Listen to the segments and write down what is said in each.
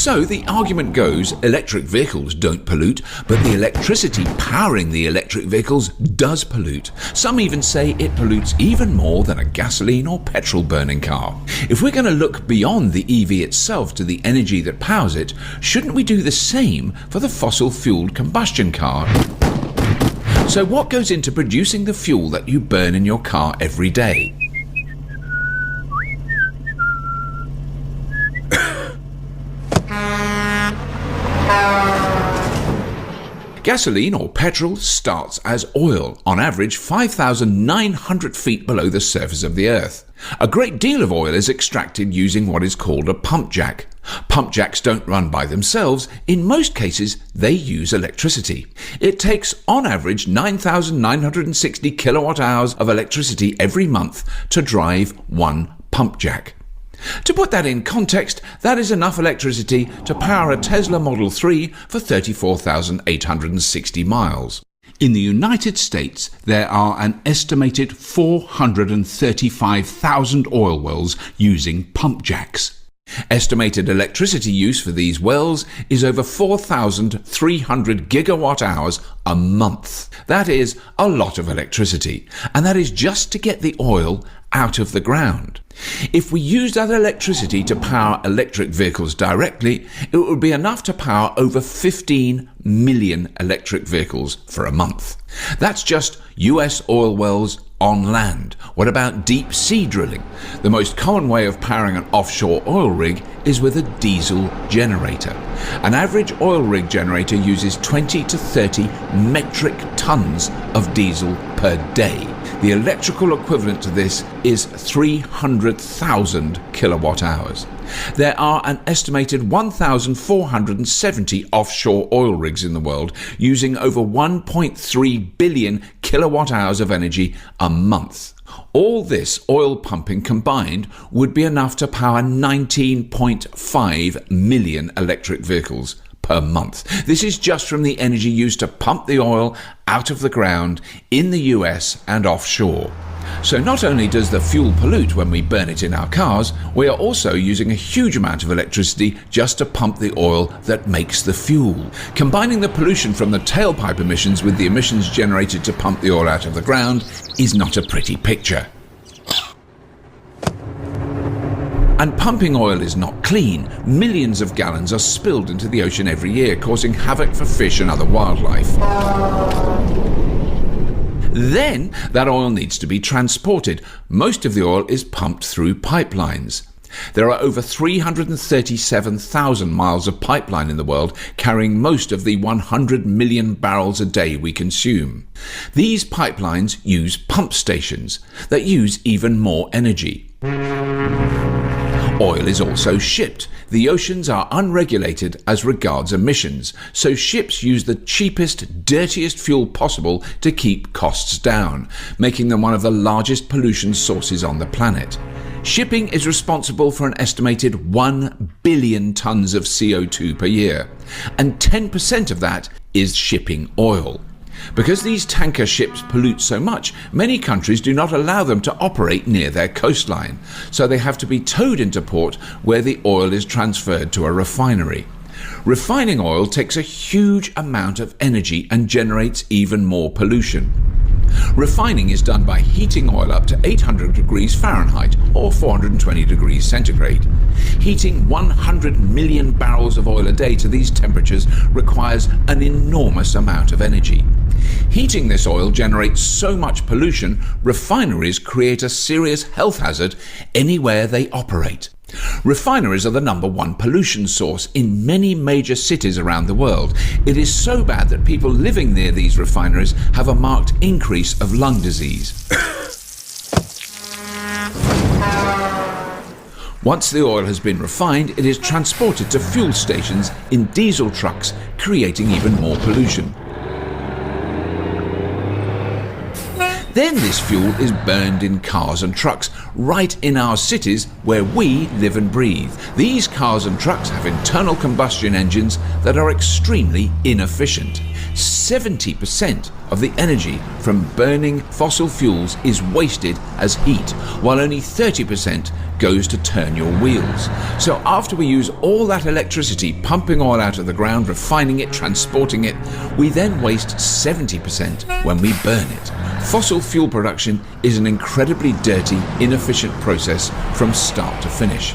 So the argument goes, electric vehicles don't pollute, but the electricity powering the electric vehicles does pollute. Some even say it pollutes even more than a gasoline or petrol burning car. If we're going to look beyond the EV itself to the energy that powers it, shouldn't we do the same for the fossil-fueled combustion car? So what goes into producing the fuel that you burn in your car every day? Gasoline or petrol starts as oil, on average 5,900 feet below the surface of the earth. A great deal of oil is extracted using what is called a pump jack. Pump jacks don't run by themselves. In most cases, they use electricity. It takes, on average, 9,960 kilowatt hours of electricity every month to drive one pump jack. To put that in context, that is enough electricity to power a Tesla Model 3 for 34,860 miles. In the United States, there are an estimated 435,000 oil wells using pump jacks. Estimated electricity use for these wells is over 4,300 gigawatt hours a month. That is a lot of electricity, and that is just to get the oil out of the ground. If we used that electricity to power electric vehicles directly, it would be enough to power over 15 million electric vehicles for a month. That's just US oil wells on land. What about deep sea drilling? The most common way of powering an offshore oil rig is with a diesel generator. An average oil rig generator uses 20 to 30 metric tons of diesel per day. The electrical equivalent to this is 300,000 kilowatt hours. There are an estimated 1,470 offshore oil rigs in the world using over 1.3 billion kilowatt hours of energy a month. All this oil pumping combined would be enough to power 19.5 million electric vehicles per month. This is just from the energy used to pump the oil out of the ground in the US and offshore. So not only does the fuel pollute when we burn it in our cars, we are also using a huge amount of electricity just to pump the oil that makes the fuel. Combining the pollution from the tailpipe emissions with the emissions generated to pump the oil out of the ground is not a pretty picture. And pumping oil is not clean. Millions of gallons are spilled into the ocean every year, causing havoc for fish and other wildlife. Then that oil needs to be transported. Most of the oil is pumped through pipelines. There are over 337,000 miles of pipeline in the world, carrying most of the 100 million barrels a day we consume. These pipelines use pump stations that use even more energy. Oil is also shipped. The oceans are unregulated as regards emissions, so ships use the cheapest, dirtiest fuel possible to keep costs down, making them one of the largest pollution sources on the planet. Shipping is responsible for an estimated 1 billion tons of CO2 per year, and 10% of that is shipping oil. Because these tanker ships pollute so much, many countries do not allow them to operate near their coastline, so they have to be towed into port where the oil is transferred to a refinery. Refining oil takes a huge amount of energy and generates even more pollution. Refining is done by heating oil up to 800 degrees Fahrenheit or 420 degrees centigrade. Heating 100 million barrels of oil a day to these temperatures requires an enormous amount of energy. Heating this oil generates so much pollution, refineries create a serious health hazard anywhere they operate. Refineries are the #1 pollution source in many major cities around the world. It is so bad that people living near these refineries have a marked increase of lung disease. Once the oil has been refined, it is transported to fuel stations in diesel trucks, creating even more pollution. Then this fuel is burned in cars and trucks right in our cities where we live and breathe. These cars and trucks have internal combustion engines that are extremely inefficient. 70% of the energy from burning fossil fuels is wasted as heat, while only 30% goes to turn your wheels. So after we use all that electricity pumping oil out of the ground, refining it, transporting it, we then waste 70% when we burn it. Fossil fuel production is an incredibly dirty, inefficient process from start to finish.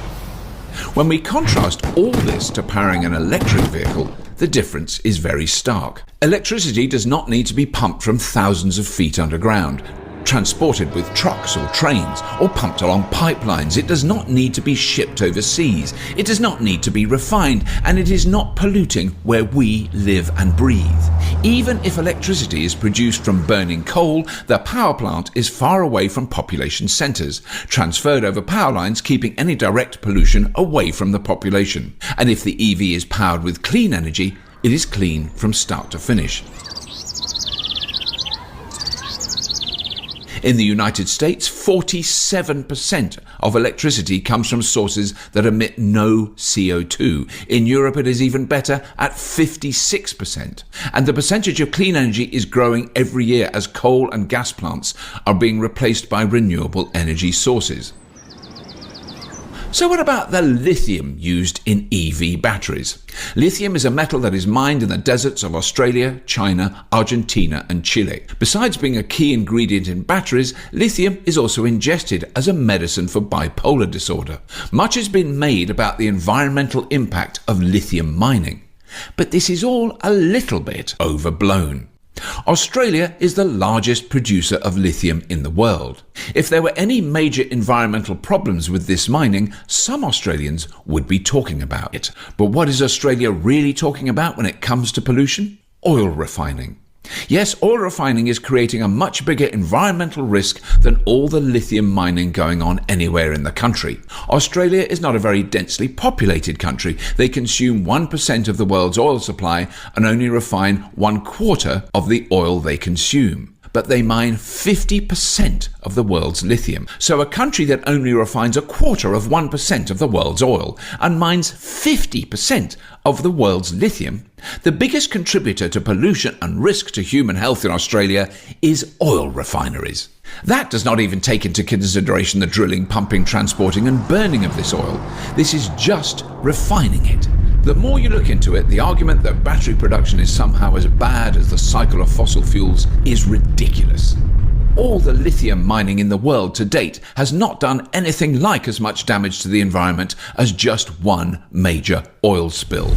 When we contrast all this to powering an electric vehicle, the difference is very stark. Electricity does not need to be pumped from thousands of feet underground, transported with trucks or trains, or pumped along pipelines. It does not need to be shipped overseas. It does not need to be refined, and it is not polluting where we live and breathe. Even if electricity is produced from burning coal, the power plant is far away from population centres, transferred over power lines, keeping any direct pollution away from the population. And if the EV is powered with clean energy, it is clean from start to finish. In the United States, 47% of electricity comes from sources that emit no CO2. In Europe, it is even better at 56%. And the percentage of clean energy is growing every year as coal and gas plants are being replaced by renewable energy sources. So what about the lithium used in EV batteries? Lithium is a metal that is mined in the deserts of Australia, China, Argentina and Chile. Besides being a key ingredient in batteries, lithium is also ingested as a medicine for bipolar disorder. Much has been made about the environmental impact of lithium mining, but this is all a little bit overblown. Australia is the largest producer of lithium in the world. If there were any major environmental problems with this mining, some Australians would be talking about it. But what is Australia really talking about when it comes to pollution? Oil refining. Yes, oil refining is creating a much bigger environmental risk than all the lithium mining going on anywhere in the country. Australia is not a very densely populated country. They consume 1% of the world's oil supply and only refine 1/4 of the oil they consume. But they mine 50% of the world's lithium. So a country that only refines 1/4 of 1% of the world's oil and mines 50% of the world's lithium, the biggest contributor to pollution and risk to human health in Australia is oil refineries. That does not even take into consideration the drilling, pumping, transporting and burning of this oil. This is just refining it. The more you look into it, the argument that battery production is somehow as bad as the cycle of fossil fuels is ridiculous. All the lithium mining in the world to date has not done anything like as much damage to the environment as just one major oil spill.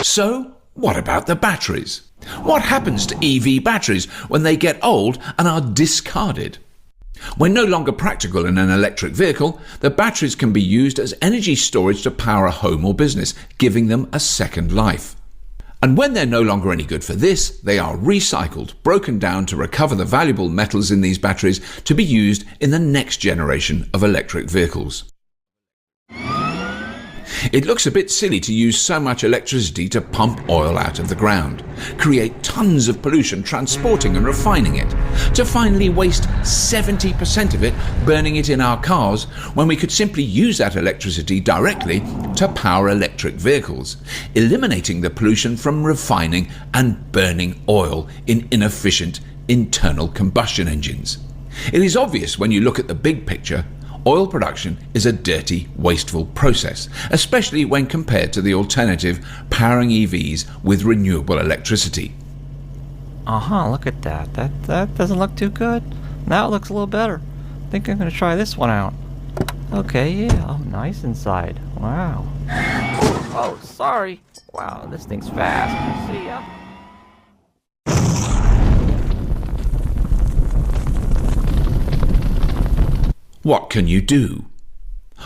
So, what about the batteries? What happens to EV batteries when they get old and are discarded? When no longer practical in an electric vehicle, the batteries can be used as energy storage to power a home or business, giving them a second life. And when they're no longer any good for this, they are recycled, broken down to recover the valuable metals in these batteries to be used in the next generation of electric vehicles. It looks a bit silly to use so much electricity to pump oil out of the ground, create tons of pollution transporting and refining it, to finally waste 70% of it burning it in our cars when we could simply use that electricity directly to power electric vehicles, eliminating the pollution from refining and burning oil in inefficient internal combustion engines. It is obvious when you look at the big picture. Oil production is a dirty, wasteful process, especially when compared to the alternative powering EVs with renewable electricity. Look at that. That doesn't look too good. Now it looks a little better. I think I'm going to try this one out. Okay, yeah. Oh, nice inside. Wow. Oh, sorry. Wow, this thing's fast. See ya. What can you do?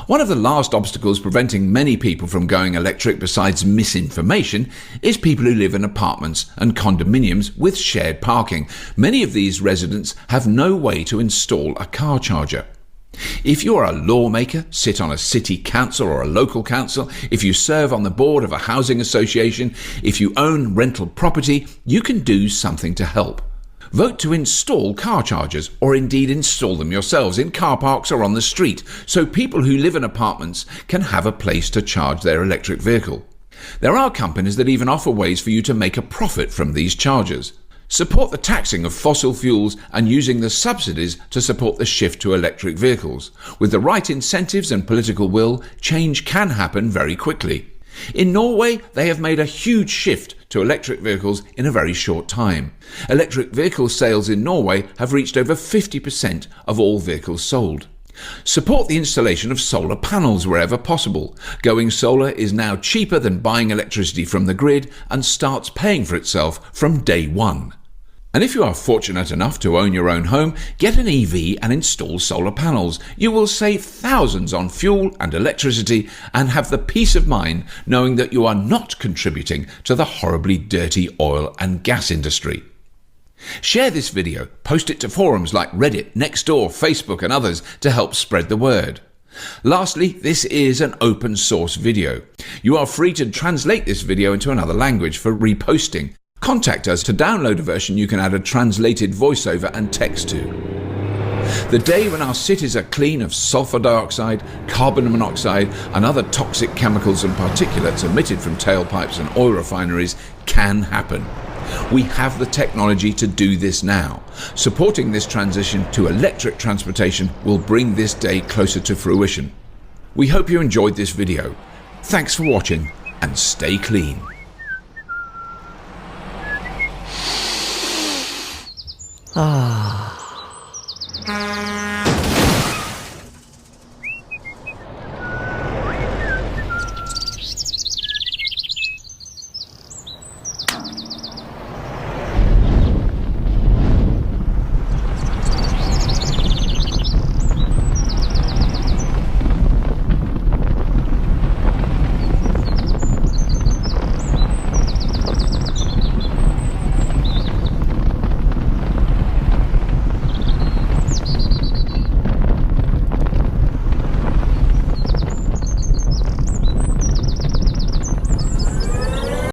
One of the last obstacles preventing many people from going electric besides misinformation is people who live in apartments and condominiums with shared parking. Many of these residents have no way to install a car charger. If you are a lawmaker, sit on a city council or a local council, if you serve on the board of a housing association, if you own rental property, you can do something to help. Vote to install car chargers, or indeed install them yourselves in car parks or on the street, so people who live in apartments can have a place to charge their electric vehicle. There are companies that even offer ways for you to make a profit from these charges. Support the taxing of fossil fuels and using the subsidies to support the shift to electric vehicles. With the right incentives and political will, change can happen very quickly. In Norway, they have made a huge shift to electric vehicles in a very short time. Electric vehicle sales in Norway have reached over 50% of all vehicles sold. Support the installation of solar panels wherever possible. Going solar is now cheaper than buying electricity from the grid and starts paying for itself from day one. And if you are fortunate enough to own your own home, get an EV and install solar panels. You will save thousands on fuel and electricity and have the peace of mind knowing that you are not contributing to the horribly dirty oil and gas industry. Share this video, post it to forums like Reddit, Nextdoor, Facebook and others to help spread the word. Lastly, this is an open source video. You are free to translate this video into another language for reposting. Contact us to download a version you can add a translated voiceover and text to. The day when our cities are clean of sulfur dioxide, carbon monoxide and other toxic chemicals and particulates emitted from tailpipes and oil refineries can happen. We have the technology to do this now. Supporting this transition to electric transportation will bring this day closer to fruition. We hope you enjoyed this video. Thanks for watching and stay clean. Ah.